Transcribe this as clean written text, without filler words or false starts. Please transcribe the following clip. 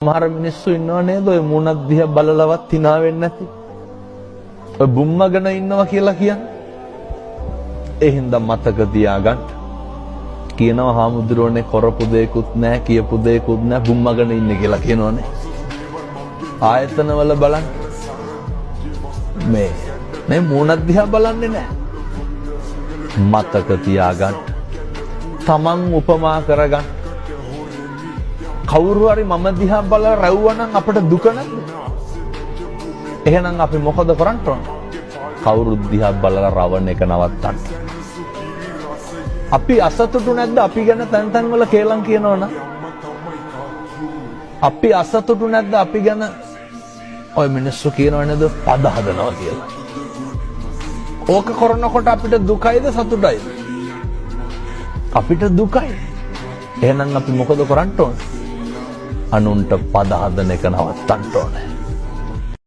සමහර මිනිස්සු ඉන්නව නේද ඔය මූණක් දිහා බලලවත් hina වෙන්නේ නැති. ඔය බුම්මගෙන ඉන්නවා කියලා කියන්නේ. ඒ හින්දා මතක තියාගන්න. කියනවා හාමුදුරුවනේ කරපු දෙයක්වත් නැහැ, කියපු දෙයක්වත් නැහැ, බුම්මගෙන ඉන්නේ කියලා කියනවනේ. ආයතනවල බලන්න. මේ මූණක් දිහා බලන්නේ නැහැ. මතක තියාගන්න. තමන් උපමා කරගන්න. කවුරු හරි මම දිහා බලලා රැව්වනම් අපිට දුක නැද්ද? එහෙනම් අපි මොකද කරන්න ඕන? කවුරු දිහා බලලා රවණ එක නවත්තන්න. අපි අසතුටු නැද්ද අපි ගැන තැන් තැන් වල කේලම් කියනවනම්? අපි අසතුටු නැද්ද අපි ගැන ඔය මිනිස්සු කියනව නේද පද හදනවා කියලා. ඕක කරනකොට අපිට දුකයිද සතුටයිද? අපිට දුකයි. එහෙනම් අපි මොකද කරන්න ඕන? අනුන්ට පද හදන එක නවත්තන්න ඕනේ.